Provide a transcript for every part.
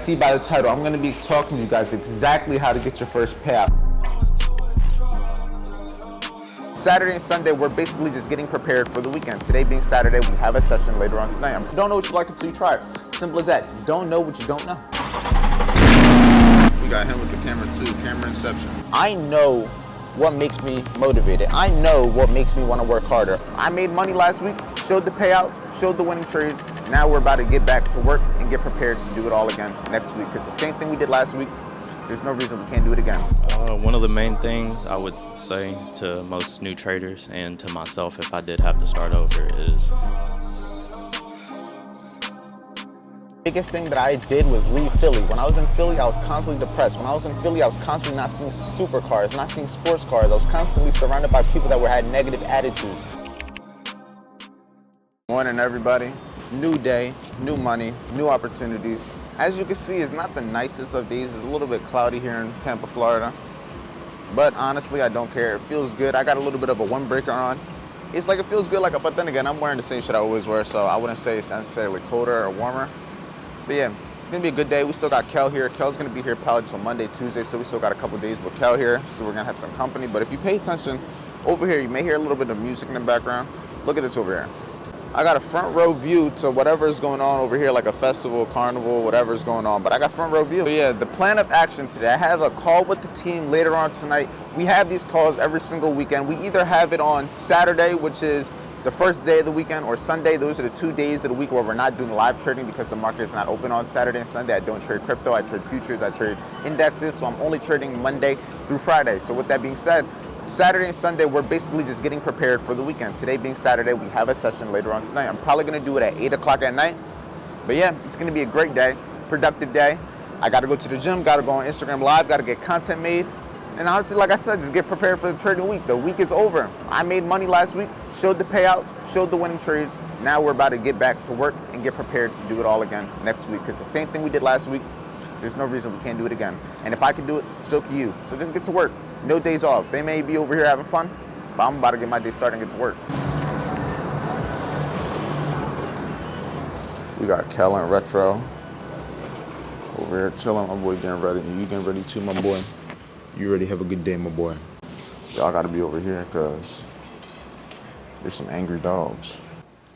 See by the title, I'm going to be talking to you guys exactly how to get your first payout. Saturday and Sunday, we're basically just getting prepared for the weekend. Today being Saturday, we have a session later on tonight. You don't know what you like until you try it. Simple as that. You don't know what you don't know. We got him with the camera too, camera inception. I know what makes me motivated. I know what makes me want to work harder. I made money last week, showed the payouts, showed the winning trades. Now we're about to get back to work and get prepared to do it all again next week. Because the same thing we did last week, there's no reason we can't do it again. One of the main things I would say to most new traders and to myself if I did have to start over is biggest thing that I did was leave Philly. When I was in Philly, I was constantly depressed. When I was in Philly, I was constantly not seeing supercars, not seeing sports cars. I was constantly surrounded by people that had negative attitudes. Morning, everybody. New day, new money, new opportunities. As you can see, it's not the nicest of days. It's a little bit cloudy here in Tampa, Florida. But honestly, I don't care. It feels good. I got a little bit of a windbreaker on. It's like it feels good, but then again, I'm wearing the same shit I always wear, so I wouldn't say it's necessarily colder or warmer. But yeah, it's gonna be a good day. We still got Kel here. Kel's gonna be here probably until Monday, Tuesday, so we still got a couple days with Kel here, so we're gonna have some company. But if you pay attention, over here, you may hear a little bit of music in the background. Look at this over here. I got a front row view to whatever is going on over here, like a festival, carnival, whatever is going on, but I got front row view. So yeah, the plan of action today, I have a call with the team later on tonight. We have these calls every single weekend. We either have it on Saturday, which is the first day of the weekend, or Sunday. Those are the 2 days of the week where we're not doing live trading because the market is not open on Saturday and Sunday. I don't trade crypto, I trade futures, I trade indexes, so I'm only trading Monday through Friday. So with that being said, Saturday and Sunday, we're basically just getting prepared for the weekend. Today being Saturday, we have a session later on tonight. I'm probably gonna do it at 8 o'clock at night. But yeah, it's gonna be a great day, productive day. I gotta go to the gym, gotta go on Instagram Live, gotta get content made. And honestly, like I said, just get prepared for the trading week. The week is over. I made money last week, showed the payouts, showed the winning trades. Now we're about to get back to work and get prepared to do it all again next week. Because the same thing we did last week, there's no reason we can't do it again. And if I can do it, so can you. So just get to work. No days off. They may be over here having fun, but I'm about to get my day started and get to work. We got Kel and Retro over here chilling. My boy getting ready. And you getting ready too, my boy. You ready? Have a good day, my boy. Y'all gotta be over here because there's some angry dogs.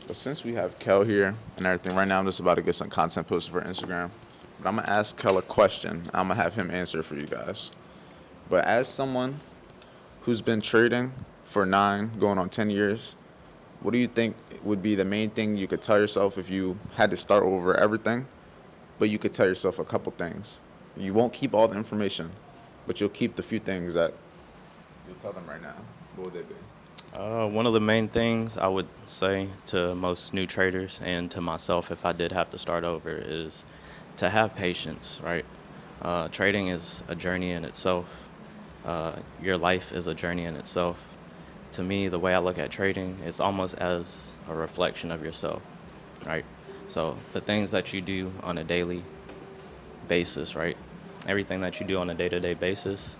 But since we have Kel here and everything, right now I'm just about to get some content posted for Instagram. But I'm gonna ask Kel a question. I'm gonna have him answer for you guys. But as someone who's been trading for 9, going on 10 years, what do you think would be the main thing you could tell yourself if you had to start over everything, but you could tell yourself a couple things? You won't keep all the information, but you'll keep the few things that you'll tell them right now. What would they be? One of the main things I would say to most new traders and to myself if I did have to start over is to have patience, right? Trading is a journey in itself. Your life is a journey in itself. To me, the way I look at trading, it's almost as a reflection of yourself, right? So the things that you do on a daily basis, right? Everything that you do on a day-to-day basis,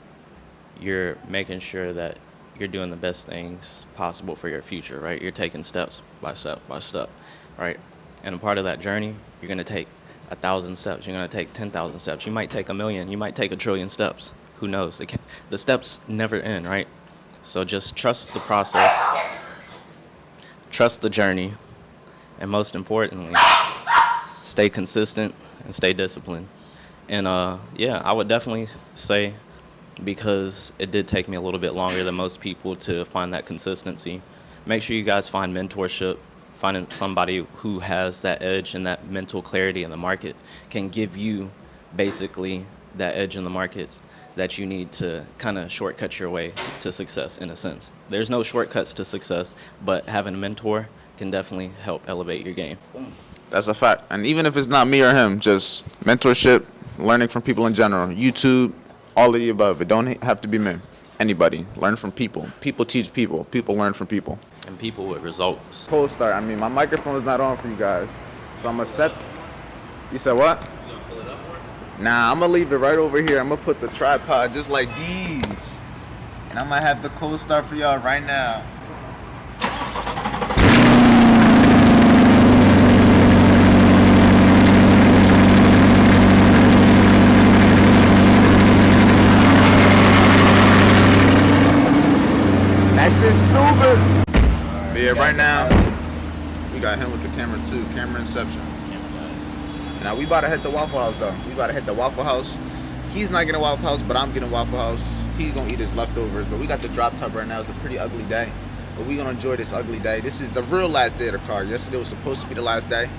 you're making sure that you're doing the best things possible for your future, right? You're taking steps by step by step, right? And a part of that journey, you're going to take 1,000 steps. You're going to take 10,000 steps. You might take 1,000,000. You might take 1,000,000,000,000 steps. Who knows? The steps never end, right? So just trust the process, trust the journey, and most importantly, stay consistent and stay disciplined. And yeah, I would definitely say, because it did take me a little bit longer than most people to find that consistency, make sure you guys find mentorship. Finding somebody who has that edge and that mental clarity in the market can give you basically that edge in the markets that you need to kind of shortcut your way to success in a sense. There's no shortcuts to success, but having a mentor can definitely help elevate your game. That's a fact. And even if it's not me or him, just mentorship, learning from people in general, YouTube, all of the above. It don't have to be me. Anybody. Learn from people. People teach people. People learn from people. And people with results. Cold start. I mean, my microphone is not on for you guys. So I'm going to set. You said what? You gonna pull it up more? Nah, I'm going to leave it right over here. I'm going to put the tripod just like these. And I'm going to have the cold start for y'all right now. yeah, right now, we got him with the camera too. Camera inception. Now, we about to hit the Waffle House, though. We about to hit the Waffle House. He's not getting Waffle House, but I'm getting Waffle House. He's going to eat his leftovers. But we got the drop top right now. It's a pretty ugly day. But we're going to enjoy this ugly day. This is the real last day of the car. Yesterday was supposed to be the last day.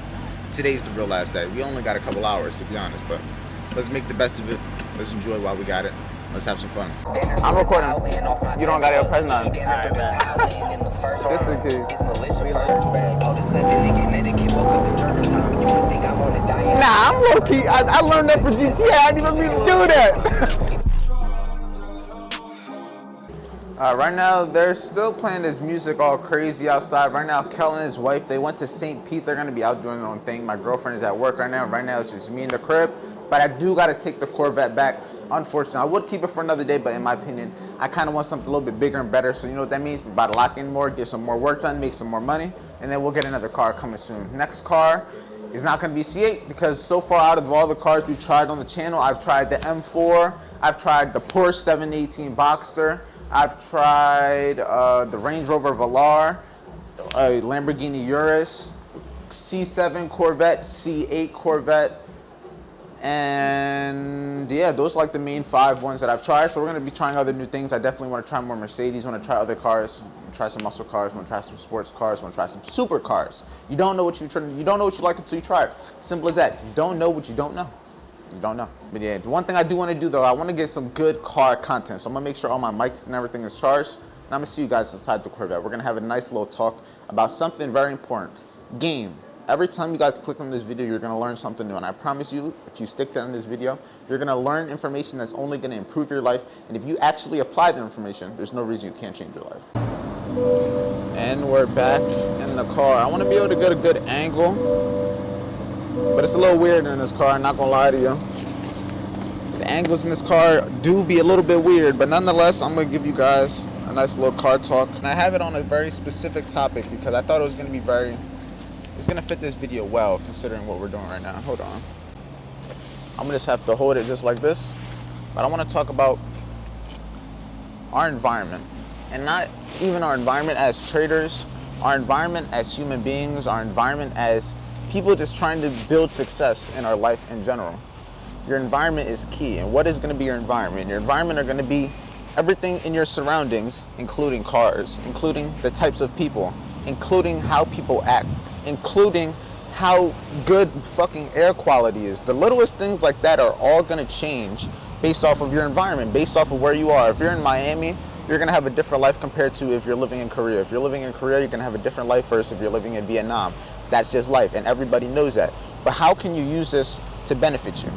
Today's the real last day. We only got a couple hours, to be honest. But let's make the best of it. Let's enjoy while we got it. Let's have some fun. I'm recording. You don't got your present on. This is good. Nah, I'm low key. I learned that for GTA. I didn't even mean to do that. Right now, they're still playing this music all crazy outside. Right now, Kel and his wife, they went to St. Pete. They're going to be out doing their own thing. My girlfriend is at work right now. Right now, it's just me in the crib. But I do got to take the Corvette back. Unfortunately, I would keep it for another day, but in my opinion, I kind of want something a little bit bigger and better. So you know what that means? We're about to lock in more, get some more work done, make some more money, and then we'll get another car coming soon. Next car is not going to be C8 because so far out of all the cars we've tried on the channel, I've tried the M4, I've tried the Porsche 718 Boxster, I've tried the Range Rover Velar, Lamborghini Urus, C7 Corvette, C8 Corvette, and yeah, those are like the main 5 ones that I've tried. So we're gonna be trying other new things. I definitely want to try more Mercedes. Want to try other cars. Try some muscle cars. Want to try some sports cars. Want to try some super cars. You don't know what you don't know what you like until you try it. Simple as that. You don't know what you don't know. You don't know. But yeah, the one thing I do want to do though, I want to get some good car content. So I'm gonna make sure all my mics and everything is charged. And I'm gonna see you guys inside the Corvette. We're gonna have a nice little talk about something very important. Game. Every time you guys click on this video, you're going to learn something new. And I promise you, if you stick to it in this video, you're going to learn information that's only going to improve your life. And if you actually apply the information, there's no reason you can't change your life. And we're back in the car. I want to be able to get a good angle, but it's a little weird in this car, I'm not going to lie to you. The angles in this car do be a little bit weird, but nonetheless, I'm going to give you guys a nice little car talk. And I have it on a very specific topic because I thought it was going to be it's gonna fit this video well considering what we're doing right now. Hold on. I'm gonna just have to hold it just like this. But I wanna talk about our environment. And not even our environment as traders, our environment as human beings, our environment as people just trying to build success in our life in general. Your environment is key. And what is gonna be your environment? Your environment are gonna be everything in your surroundings, including cars, including the types of people, including how people act, including how good fucking air quality is. The littlest things like that are all gonna change based off of your environment, based off of where you are. If you're in Miami, you're gonna have a different life compared to if you're living in Korea. If you're living in Korea, you're gonna have a different life versus if you're living in Vietnam. That's just life, and everybody knows that. But how can you use this to benefit you?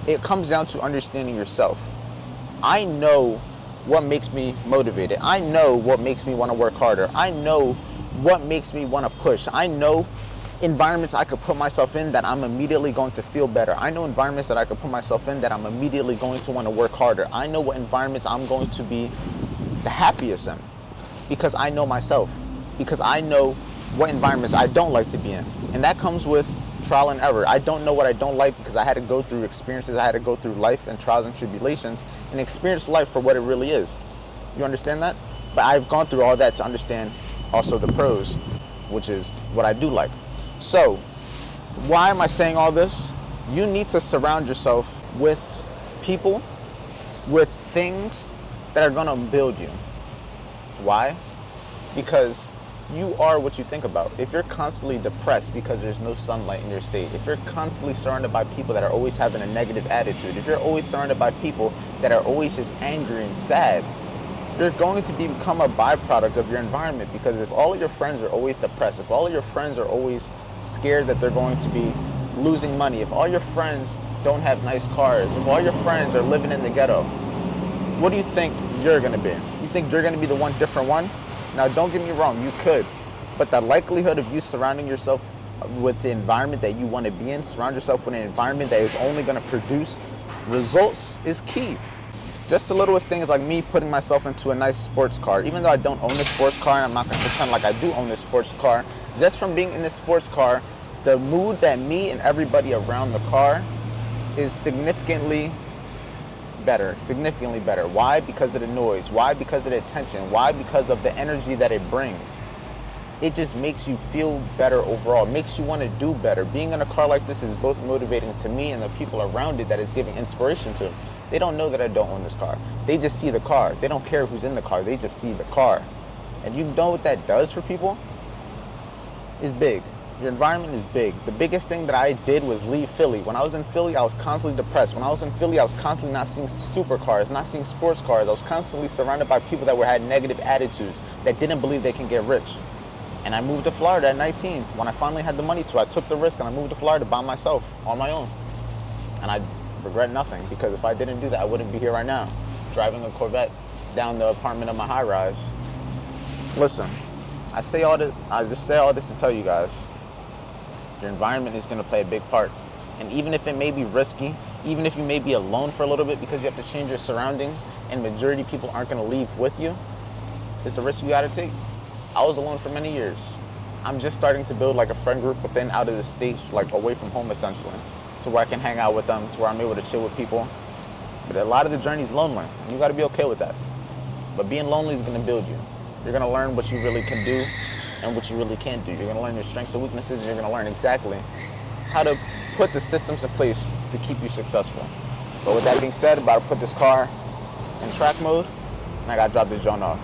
It comes down to understanding yourself. I know what makes me motivated. I know what makes me wanna work harder. I know what makes me want to push. I know environments I could put myself in that I'm immediately going to feel better. I know environments that I could put myself in that I'm immediately going to want to work harder. I know what environments I'm going to be the happiest in because I know myself, because I know what environments I don't like to be in. And that comes with trial and error. I don't know what I don't like because I had to go through experiences. I had to go through life and trials and tribulations and experience life for what it really is. You understand that? But I've gone through all that to understand also the pros, which is what I do like. So why am I saying all this? You need to surround yourself with people, with things that are gonna build you. Why? Because you are what you think about. If you're constantly depressed because there's no sunlight in your state, if you're constantly surrounded by people that are always having a negative attitude, if you're always surrounded by people that are always just angry and sad, you're going to become a byproduct of your environment. Because if all of your friends are always depressed, if all of your friends are always scared that they're going to be losing money, if all your friends don't have nice cars, if all your friends are living in the ghetto, what do you think you're going to be? You think you're going to be the one different one? Now, don't get me wrong, you could. But the likelihood of you surrounding yourself with the environment that you want to be in, surround yourself with an environment that is only going to produce results is key. Just the littlest things like me putting myself into a nice sports car. Even though I don't own this sports car, and I'm not going to pretend like I do own this sports car, just from being in this sports car, the mood that me and everybody around the car is significantly better. Why? Because of the noise. Why? Because of the attention. Why? Because of the energy that it brings. it just makes you feel better overall. It makes you want to do better. Being in a car like this is both motivating to me and the people around it that it's giving inspiration to. They don't know that I don't own this car. They just see the car. They don't care who's in the car. They just see the car. And you know what that does for people? It's big. Your environment is big. The biggest thing that I did was leave Philly. When I was in Philly, I was constantly depressed. When I was in Philly, I was constantly not seeing supercars, not seeing sports cars. I was constantly surrounded by people that had negative attitudes, that didn't believe they can get rich. And I moved to Florida at 19. When I finally had the money to, I took the risk and I moved to Florida by myself, on my own. And I regret nothing, because if I didn't do that, I wouldn't be here right now, driving a Corvette down the apartment of my high rise. Listen, I just say all this to tell you guys, your environment is gonna play a big part. And even if it may be risky, even if you may be alone for a little bit because you have to change your surroundings and majority of people aren't gonna leave with you, it's a risk you gotta take. I was alone for many years. I'm just starting to build like a friend group within, out of the States, like away from home essentially, to where I can hang out with them, to where I'm able to chill with people. But a lot of the journey is lonely. You gotta be okay with that. But being lonely is gonna build you. You're gonna learn what you really can do and what you really can't do. You're gonna learn your strengths and weaknesses, and you're gonna learn exactly how to put the systems in place to keep you successful. But with that being said, I'm about to put this car in track mode, and I gotta drop this joint off.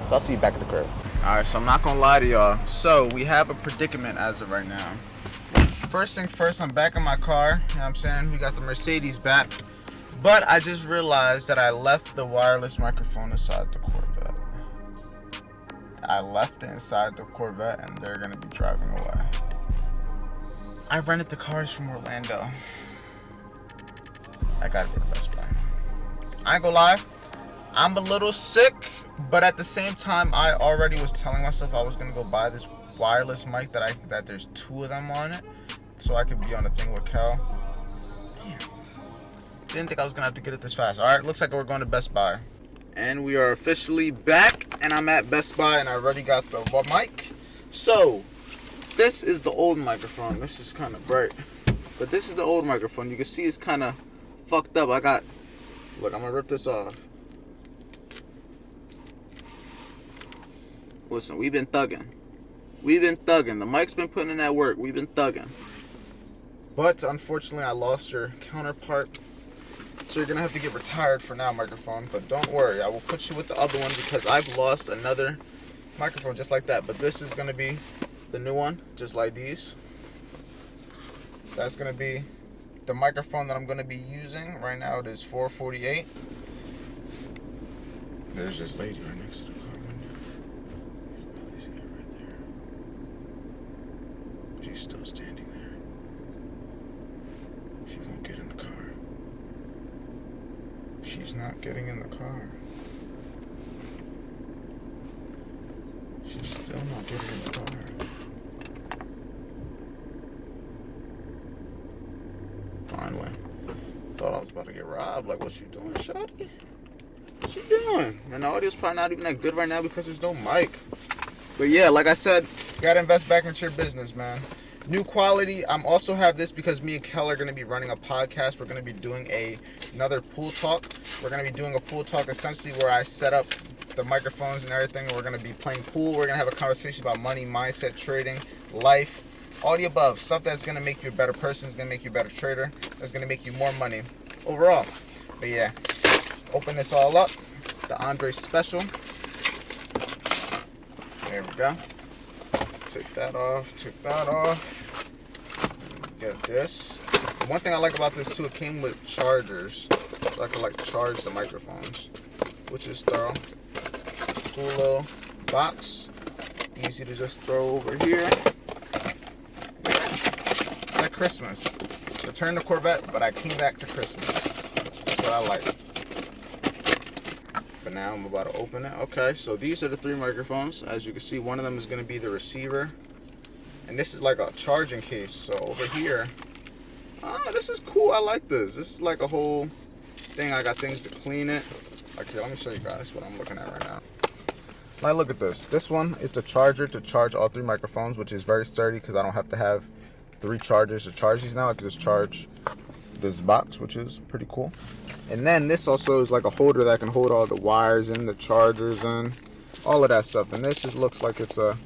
So I'll see you back at the crib. All right, so I'm not gonna lie to y'all. So we have a predicament as of right now. First thing first, I'm back in my car. You know what I'm saying? We got the Mercedes back. But I just realized that I left the wireless microphone inside the Corvette. I left it inside the Corvette, and they're gonna be driving away. I rented the cars from Orlando. I gotta go to Best Buy. I ain't gonna lie, I'm a little sick, but at the same time, I already was telling myself I was gonna go buy this wireless mic that there's 2 of them on it, so I could be on the thing with Cal. Damn. Didn't think I was gonna have to get it this fast. All right, looks like we're going to Best Buy. And we are officially back, and I'm at Best Buy, and I already got the mic. So, this is the old microphone. This is kind of bright, but this is the old microphone. You can see it's kind of fucked up. Look, I'm gonna rip this off. Listen, we've been thugging. The mic's been putting in that work. We've been thugging. But unfortunately, I lost your counterpart. So you're going to have to get retired for now, microphone. But don't worry, I will put you with the other one because I've lost another microphone just like that. But this is going to be the new one, just like these. That's going to be the microphone that I'm going to be using. Right now it is 448. There's this lady right next to the car window. You can probably see her right there. She's still standing there. She won't get in the car. She's not getting in the car. She's still not getting in the car. Finally. Thought I was about to get robbed. Like, what you doing, shawty? What you doing? And the audio's probably not even that good right now because there's no mic. But yeah, like I said, you gotta invest back into your business, man. New quality. I'm also have this because me and Kel are going to be running a podcast. We're going to be doing another pool talk. We're going to be doing a pool talk essentially where I set up the microphones and everything. We're going to be playing pool. We're going to have a conversation about money, mindset, trading, life, all the above. Stuff that's going to make you a better person. It's going to make you a better trader. That's going to make you more money overall. But yeah, open this all up. The Andre Special. There we go. Take that off. Get this. One thing I like about this too, it came with chargers, so I can like charge the microphones, which is thorough. Cool little box, easy to just throw over here. It's like Christmas. Returned the Corvette, but I came back to Christmas. That's what I like. But now I'm about to open it. Okay, so these are the 3 microphones. As you can see, one of them is going to be the receiver. And this is like a charging case. So over here, this is cool. I like this. This is like a whole thing. I got things to clean it. Okay, let me show you guys what I'm looking at right now. Now look at this. This one is the charger to charge all 3 microphones, which is very sturdy because I don't have to have 3 chargers to charge these now. I can just charge this box, which is pretty cool. And then this also is like a holder that can hold all the wires in, the chargers in, all of that stuff. And this just looks like it's a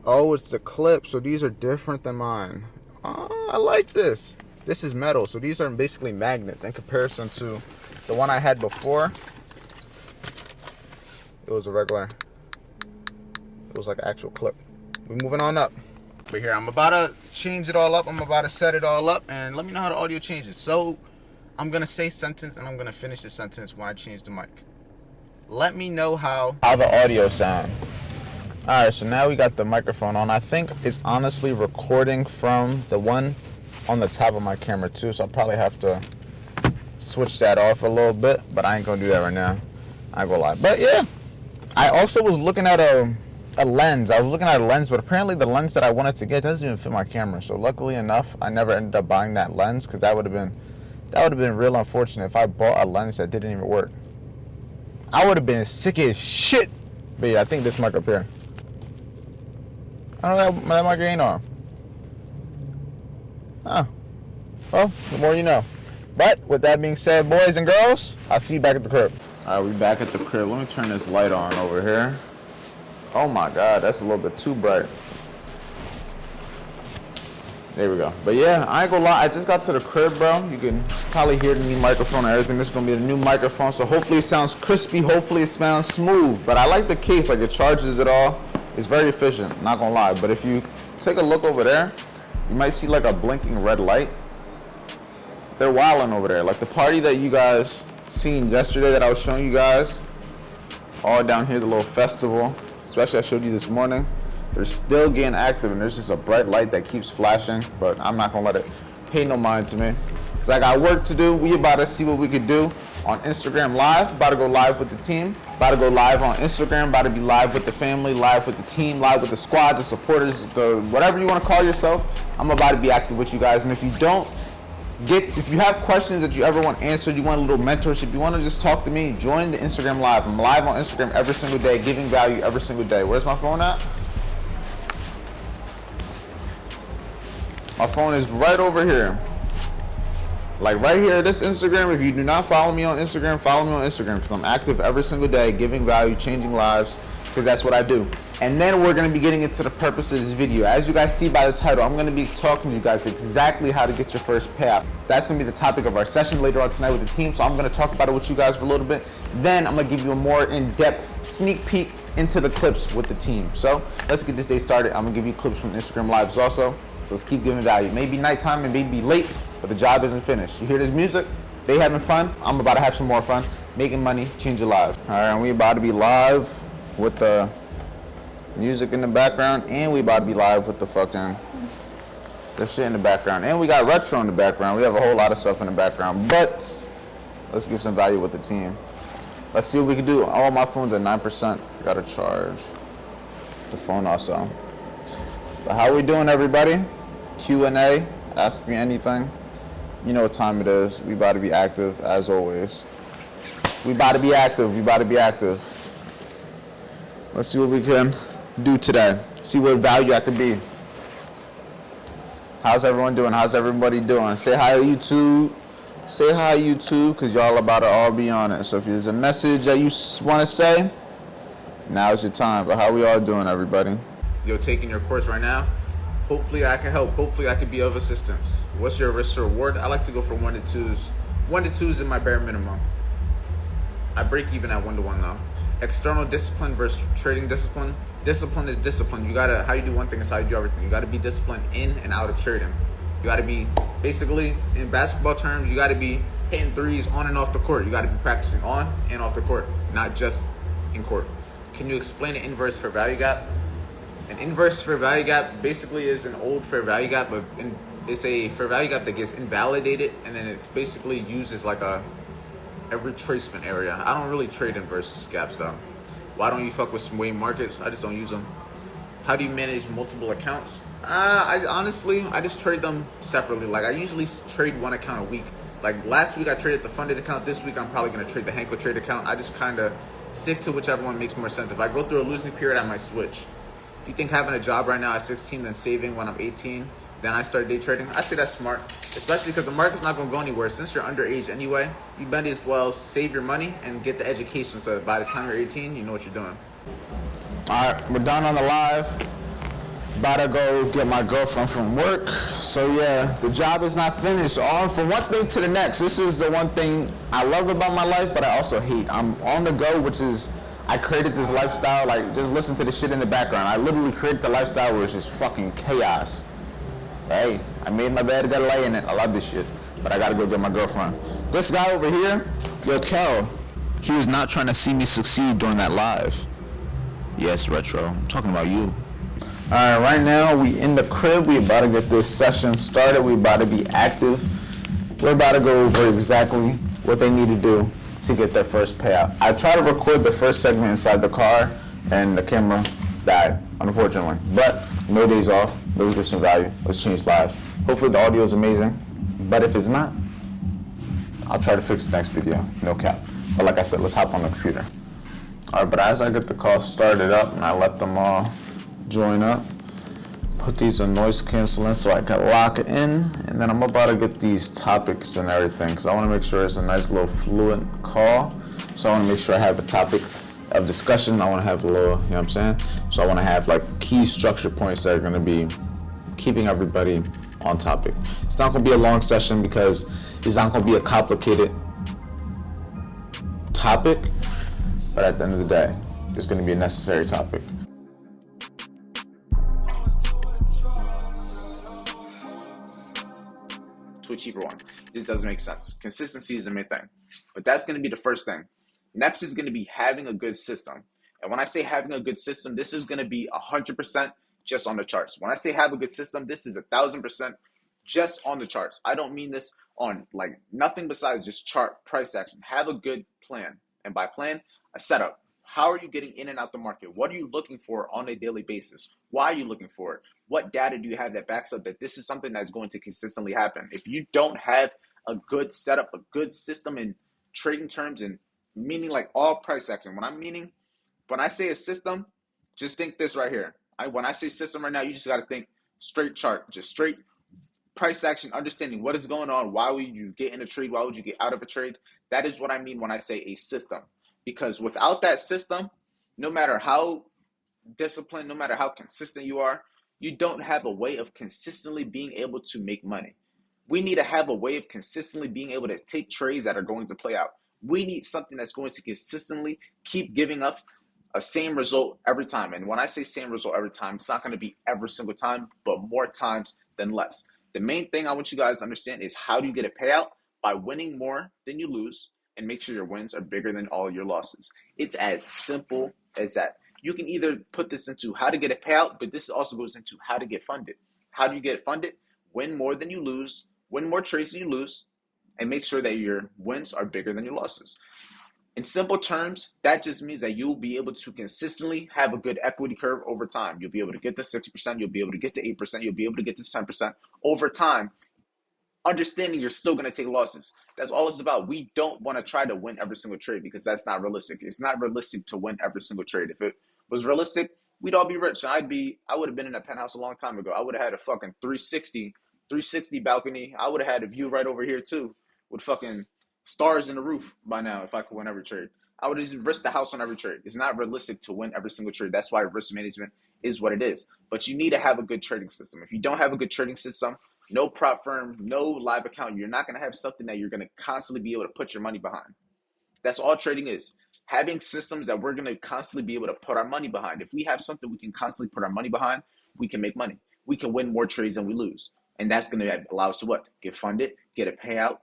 Oh, it's a clip, so these are different than mine. Oh, I like this. This is metal, so these are basically magnets in comparison to the one I had before. It was a regular, it was like an actual clip. We're moving on up. But here, I'm about to change it all up. I'm about to set it all up, and let me know how the audio changes. So, I'm going to say sentence, and I'm going to finish the sentence when I change the mic. Let me know how the audio sound. All right, so now we got the microphone on. I think it's honestly recording from the one on the top of my camera too, so I'll probably have to switch that off a little bit, but I ain't gonna do that right now. I ain't gonna lie. But yeah, I also was looking at a lens. I was looking at a lens, but apparently the lens that I wanted to get doesn't even fit my camera. So luckily enough, I never ended up buying that lens, because that would have been real unfortunate if I bought a lens that didn't even work. I would have been sick as shit. But yeah, I think this mic up here. I don't know, that mic ain't on. Oh. Well, the more you know. But with that being said, boys and girls, I'll see you back at the crib. All right, we back at the crib. Let me turn this light on over here. Oh my God, that's a little bit too bright. There we go. But yeah, I ain't gonna lie, I just got to the crib, bro. You can probably hear the new microphone and everything. This is gonna be the new microphone, so hopefully it sounds crispy, hopefully it sounds smooth. But I like the case, like it charges it all. It's very efficient, not gonna lie. But if you take a look over there, you might see like a blinking red light. They're wilding over there. Like the party that you guys seen yesterday that I was showing you guys, all down here, the little festival, especially I showed you this morning. They're still getting active, and there's just a bright light that keeps flashing, but I'm not gonna let it pay no mind to me, because I got work to do. We about to see what we could do on Instagram Live. About to go live with the team. About to go live on Instagram. About to be live with the family, live with the team, live with the squad, the supporters, the whatever you want to call yourself. I'm about to be active with you guys, and if you have questions that you ever want answered, you want a little mentorship, you want to just talk to me, join the Instagram Live. I'm live on Instagram every single day, giving value every single day. Where's my phone at? My phone is right over here. Like right here, this Instagram. If you do not follow me on Instagram, follow me on Instagram, because I'm active every single day, giving value, changing lives, because that's what I do. And then we're going to be getting into the purpose of this video. As you guys see by the title, I'm going to be talking to you guys exactly how to get your first payout. That's going to be the topic of our session later on tonight with the team, so I'm going to talk about it with you guys for a little bit. Then I'm going to give you a more in-depth sneak peek into the clips with the team. So let's get this day started. I'm going to give you clips from Instagram Lives also. So let's keep giving value. Maybe nighttime and maybe late, but the job isn't finished. You hear this music? They having fun. I'm about to have some more fun. Making money, change your lives. All right, and we about to be live with the music in the background, and we about to be live with the shit in the background. And we got retro in the background. We have a whole lot of stuff in the background, but let's give some value with the team. Let's see what we can do. All my phone's at 9%. Gotta charge the phone also. But how we doing, everybody? Q&A, ask me anything. You know what time it is. We about to be active, as always. We about to be active. Let's see what we can do today. See what value I could be. How's everyone doing? How's everybody doing? Say hi, YouTube. Say hi, YouTube, because y'all about to all be on it. So if there's a message that you want to say, now's your time. But how we all doing, everybody? Yo, taking your course right now. Hopefully I can help. Hopefully I can be of assistance. What's your risk to reward? I like to go for 1 to 2s. 1 to 2s is my bare minimum. I break even at 1 to 1 though. External discipline versus trading discipline. Discipline is discipline. You gotta, how you do one thing is how you do everything. You gotta be disciplined in and out of trading. You gotta be, basically, in basketball terms, you gotta be hitting threes on and off the court. You gotta be practicing on and off the court, not just in court. Can you explain an inverse fair value gap? An inverse fair value gap basically is an old fair value gap, but it's a fair value gap that gets invalidated, and then it basically uses like a retracement area. I don't really trade inverse gaps though. Why don't you fuck with some wave markets? I just don't use them. How do you manage multiple accounts? I honestly just trade them separately. Like I usually trade one account a week. Like last week I traded the funded account. This week I'm probably gonna trade the Hanko trade account. I just kind of stick to whichever one makes more sense. If I go through a losing period, I might switch. You think having a job right now at 16 and saving when I'm 18, then I start day trading? I say that's smart, especially because the market's not going to go anywhere. Since you're underage anyway, you might as well save your money and get the education so that by the time you're 18, you know what you're doing. All right, we're done on the live. About to go get my girlfriend from work. So yeah, the job is not finished. On from one thing to the next. This is the one thing I love about my life, but I also hate. I'm on the go, which is I created this lifestyle. Like, just listen to the shit in the background. I literally created the lifestyle where it's just fucking chaos. Hey, I made my bed, gotta lay in it. I love this shit, but I gotta go get my girlfriend. This guy over here, yo, Kel, he was not trying to see me succeed during that live. Yes, Retro, I'm talking about you. All right, right now we in the crib. We about to get this session started. We about to be active. We're about to go over exactly what they need to do to get their first payout. I tried to record the first segment inside the car, and the camera died, unfortunately. But no days off. Let's get some value. Let's change lives. Hopefully the audio is amazing. But if it's not, I'll try to fix the next video. No cap. But like I said, let's hop on the computer. All right, but as I get the call started up and I let them all join up, put these on noise canceling so I can lock it in, and then I'm about to get these topics and everything because I want to make sure it's a nice little fluent call. So I want to make sure I have a topic of discussion. I want to have a little, you know what I'm saying? So I want to have like key structure points that are going to be keeping everybody on topic. It's not going to be a long session because it's not going to be a complicated topic, but at the end of the day, it's going to be a necessary topic. To a cheaper one. This doesn't make sense. Consistency is the main thing. But that's going to be the first thing. Next is going to be having a good system. And when I say having a good system, this is going to be 100% just on the charts. When I say have a good system, this is 1,000% just on the charts. I don't mean this on like nothing besides just chart price action. Have a good plan. And by plan, a setup. How are you getting in and out the market? What are you looking for on a daily basis? Why are you looking for it? What data do you have that backs up that this is something that's going to consistently happen? If you don't have a good setup, a good system in trading terms, and meaning like all price action, when I say a system, just think this right here. When I say system right now, you just got to think straight chart, just straight price action, understanding what is going on. Why would you get in a trade? Why would you get out of a trade? That is what I mean when I say a system. Because without that system, no matter how disciplined, no matter how consistent you are, you don't have a way of consistently being able to make money. We need to have a way of consistently being able to take trades that are going to play out. We need something that's going to consistently keep giving us a same result every time. And when I say same result every time, it's not going to be every single time, but more times than less. The main thing I want you guys to understand is how do you get a payout? By winning more than you lose and make sure your wins are bigger than all your losses. It's as simple as that. You can either put this into how to get a payout, but this also goes into how to get funded. How do you get funded? Win more than you lose, win more trades than you lose, and make sure that your wins are bigger than your losses. In simple terms, that just means that you'll be able to consistently have a good equity curve over time. You'll be able to get to 6%, you'll be able to get to 8%, you'll be able to get to 10% over time, understanding you're still going to take losses. That's all it's about. We don't want to try to win every single trade because that's not realistic. It's not realistic to win every single trade. If it was realistic, we'd all be rich. I would have been in a penthouse a long time ago. I would have had a fucking 360 balcony. I would have had a view right over here too with fucking stars in the roof by now if I could win every trade. I would have just risked the house on every trade. It's not realistic to win every single trade. That's why risk management is what it is. But you need to have a good trading system. If you don't have a good trading system, no prop firm, no live account, you're not going to have something that you're going to constantly be able to put your money behind. That's all trading is. Having systems that we're going to constantly be able to put our money behind. If we have something we can constantly put our money behind, we can make money. We can win more trades than we lose. And that's going to allow us to what? Get funded, get a payout,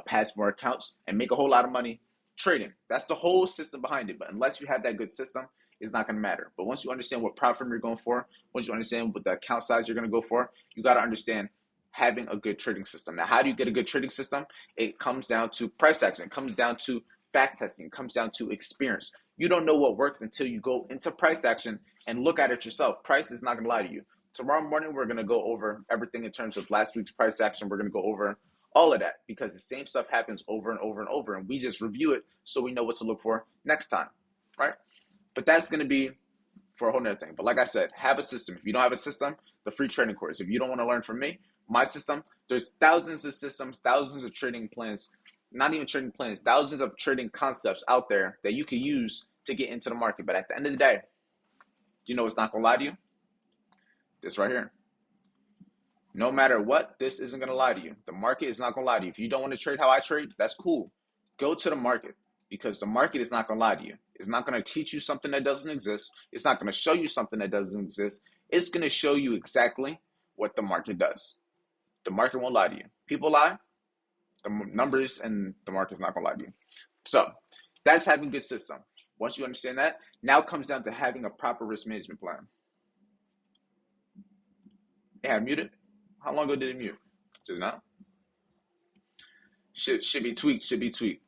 pass more accounts, and make a whole lot of money trading. That's the whole system behind it. But unless you have that good system, it's not going to matter. But once you understand what prop firm you're going for, once you understand what the account size you're going to go for, you got to understand having a good trading system. Now, how do you get a good trading system? It comes down to price action. It comes down to back testing. It comes down to experience. You don't know what works until you go into price action and look at it yourself. Price is not going to lie to you. Tomorrow morning, we're going to go over everything in terms of last week's price action. We're going to go over all of that because the same stuff happens over and over and over, and we just review it so we know what to look for next time, right? But that's going to be for a whole nother thing. But like I said, have a system. If you don't have a system, the free trading course. If you don't want to learn from me, my system, there's thousands of systems, thousands of trading plans, not even trading plans, thousands of trading concepts out there that you can use to get into the market. But at the end of the day, you know what's not going to lie to you? This right here. No matter what, this isn't going to lie to you. The market is not going to lie to you. If you don't want to trade how I trade, that's cool. Go to the market, because the market is not going to lie to you. It's not going to teach you something that doesn't exist. It's not going to show you something that doesn't exist. It's going to show you exactly what the market does. The market won't lie to you. People lie, the numbers and the market's not going to lie to you. So that's having a good system. Once you understand that, now it comes down to having a proper risk management plan. It had muted. How long ago did it mute? Just now? Should be tweaked. Should be tweaked.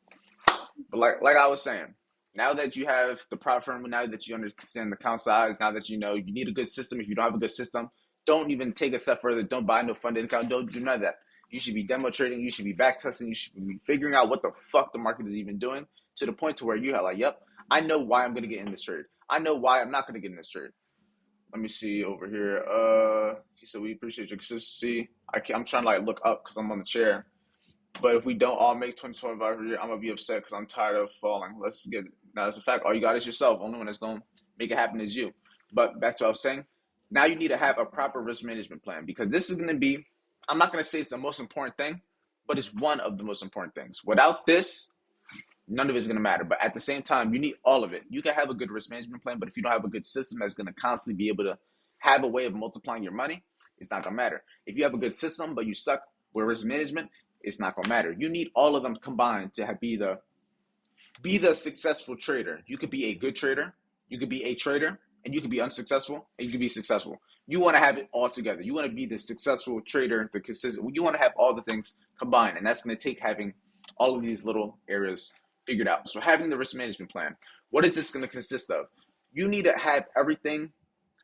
But like I was saying, now that you have the proper, now that you understand the account size, now that you know you need a good system. If you don't have a good system, don't even take a step further. Don't buy no funded account. Don't do none of that. You should be demo trading. You should be back testing. You should be figuring out what the fuck the market is even doing, to the point to where you're like, yep, I know why I'm going to get in this trade. I know why I'm not going to get in this trade. Let me see over here. He said, we appreciate your consistency. I'm trying to like look up because I'm on the chair. But if we don't all make 2025 a year, I'm going to be upset because I'm tired of falling. Let's get it. Now, that's a fact. All you got is yourself. Only one that's going to make it happen is you. But back to what I was saying. Now you need to have a proper risk management plan, because this is going to be, I'm not going to say it's the most important thing, but it's one of the most important things. Without this, none of it's going to matter. But at the same time, you need all of it. You can have a good risk management plan, but if you don't have a good system that's going to constantly be able to have a way of multiplying your money, it's not going to matter. If you have a good system, but you suck with risk management, it's not going to matter. You need all of them combined to be the successful trader. You could be a good trader, you could be a trader, and you could be unsuccessful, and you could be successful. You want to have it all together. You want to be the successful trader, the consistent. You want to have all the things combined, and that's going to take having all of these little areas figured out. So having the risk management plan, what is this going to consist of? You need to have everything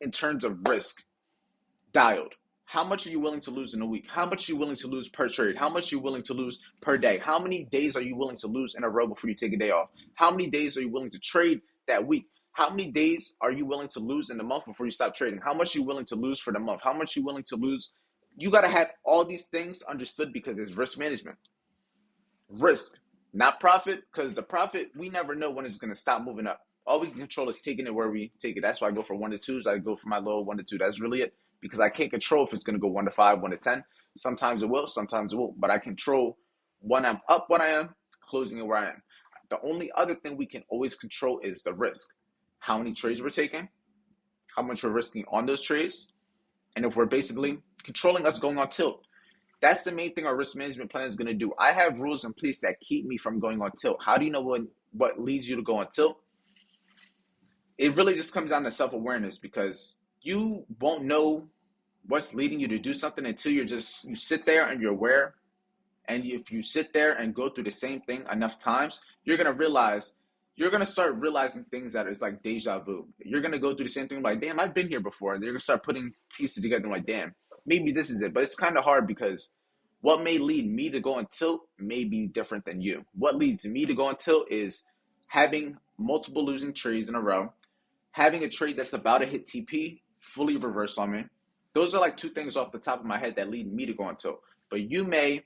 in terms of risk dialed. How much are you willing to lose in a week? How much are you willing to lose per trade? How much are you willing to lose per day? How many days are you willing to lose in a row before you take a day off? How many days are you willing to trade that week? How many days are you willing to lose in the month before you stop trading? How much are you willing to lose for the month? How much are you willing to lose? You got to have all these things understood, because it's risk management. Risk, not profit, because the profit, we never know when it's going to stop moving up. All we can control is taking it where we take it. That's why I go for 1 to 2s. I go for my low 1 to 2. That's really it, because I can't control if it's going to go 1 to 5, 1 to 10. Sometimes it will, sometimes it won't. But I control when I'm up, what I am, closing it where I am. The only other thing we can always control is the risk. How many trades we're taking, how much we're risking on those trades, and if we're basically controlling us going on tilt. That's the main thing our risk management plan is going to do. I have rules in place that keep me from going on tilt. How do you know what leads you to go on tilt? It really just comes down to self-awareness, because you won't know what's leading you to do something until you sit there and you're aware. And if you sit there and go through the same thing enough times, you're going to start realizing things that is like deja vu. You're going to go through the same thing like, damn, I've been here before. And you're going to start putting pieces together and like, damn, maybe this is it. But it's kind of hard, because what may lead me to go on tilt may be different than you. What leads me to go on tilt is having multiple losing trades in a row, having a trade that's about to hit TP, fully reversed on me. Those are like two things off the top of my head that lead me to go on tilt. But you may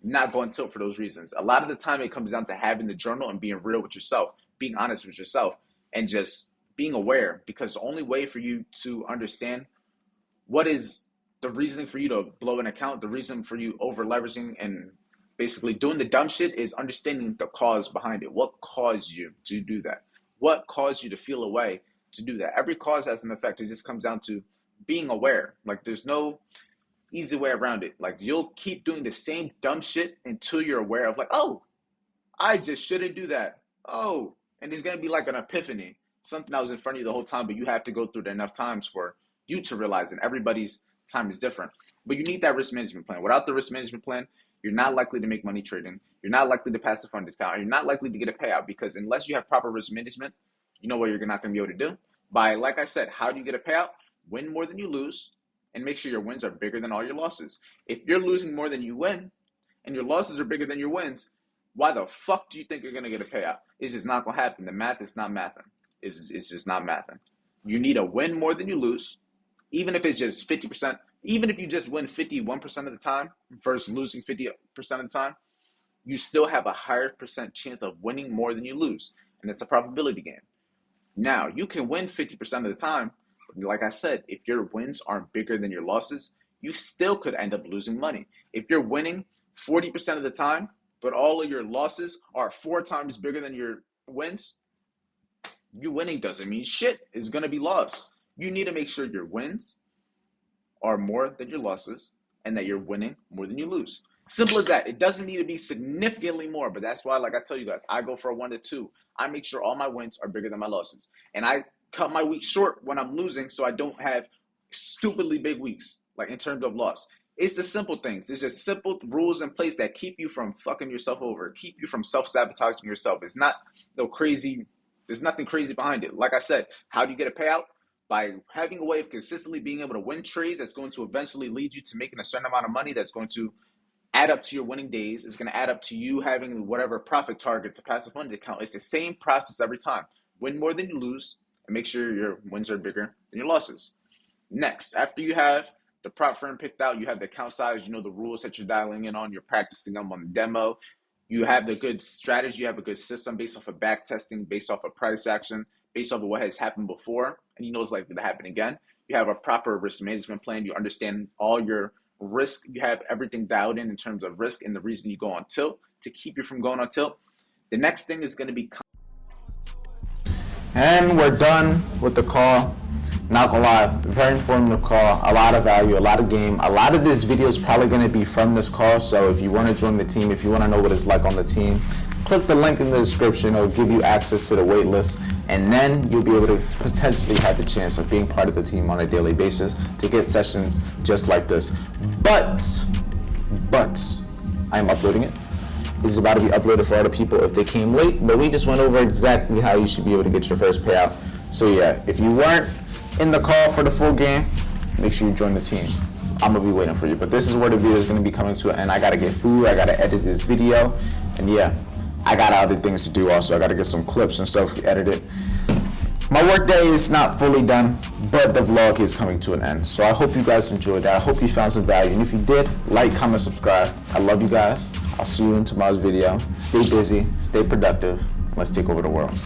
not go on tilt for those reasons. A lot of the time it comes down to having the journal and being real with yourself, being honest with yourself, and just being aware, because the only way for you to understand what is the reason for you to blow an account, the reason for you over leveraging and basically doing the dumb shit, is understanding the cause behind it. What caused you to do that? What caused you to feel a way to do that? Every cause has an effect. It just comes down to being aware. Like, there's no easy way around it. Like, you'll keep doing the same dumb shit until you're aware of like, oh, I just shouldn't do that. Oh, and there's going to be like an epiphany, something that was in front of you the whole time, but you have to go through it enough times for you to realize it. Everybody's time is different, but you need that risk management plan. Without the risk management plan, you're not likely to make money trading. You're not likely to pass a funded account. You're not likely to get a payout, because unless you have proper risk management, you know what you're not going to be able to do? By, like I said, how do you get a payout? Win more than you lose, and make sure your wins are bigger than all your losses. If you're losing more than you win, and your losses are bigger than your wins, why the fuck do you think you're going to get a payout? It's just not going to happen. The math is not mathing. It's just not mathing. You need to win more than you lose, even if it's just 50%. Even if you just win 51% of the time versus losing 50% of the time, you still have a higher percent chance of winning more than you lose. And it's a probability game. Now, you can win 50% of the time, like I said, if your wins aren't bigger than your losses, you still could end up losing money. If you're winning 40% of the time, but all of your losses are 4 times bigger than your wins, you winning doesn't mean shit. It's going to be lost. You need to make sure your wins are more than your losses and that you're winning more than you lose. Simple as that. It doesn't need to be significantly more, but that's why, like I tell you guys, I go for a 1 to 2. I make sure all my wins are bigger than my losses. And I cut my weeks short when I'm losing so I don't have stupidly big weeks, like in terms of loss. It's the simple things. There's just simple rules in place that keep you from fucking yourself over, keep you from self-sabotaging yourself. It's not no crazy, there's nothing crazy behind it. Like I said, how do you get a payout? By having a way of consistently being able to win trades that's going to eventually lead you to making a certain amount of money that's going to add up to your winning days. It's going to add up to you having whatever profit target to passive funded account. It's the same process every time. Win more than you lose and make sure your wins are bigger than your losses. Next, after you have the prop firm picked out, you have the account size, you know the rules that you're dialing in on, you're practicing them on the demo. You have the good strategy, you have a good system based off of back testing, based off of price action, based off of what has happened before, and you know it's likely to happen again. You have a proper risk management plan. You understand all your risk. You have everything dialed in terms of risk and the reason you go on tilt to keep you from going on tilt. The next thing is going to be... And we're done with the call. Not gonna lie, very informative call, a lot of value, a lot of game. A lot of this video is probably gonna be from this call, so if you wanna join the team, if you wanna know what it's like on the team, click the link in the description. It'll give you access to the wait list, and then you'll be able to potentially have the chance of being part of the team on a daily basis to get sessions just like this. But I'm uploading it. It's about to be uploaded for other people if they came late, but we just went over exactly how you should be able to get your first payout. So yeah, if you weren't in the call for the full game, make sure you join the team. I'm gonna be waiting for you. But this is where the video is gonna be coming to an end. I gotta get food, I gotta edit this video, and yeah, I got other things to do also. I gotta get some clips and stuff edited. My work day is not fully done, but the vlog is coming to an end. So I hope you guys enjoyed that. I hope you found some value. And if you did, like, comment, subscribe. I love you guys. I'll see you in tomorrow's video. Stay busy, stay productive. Let's take over the world.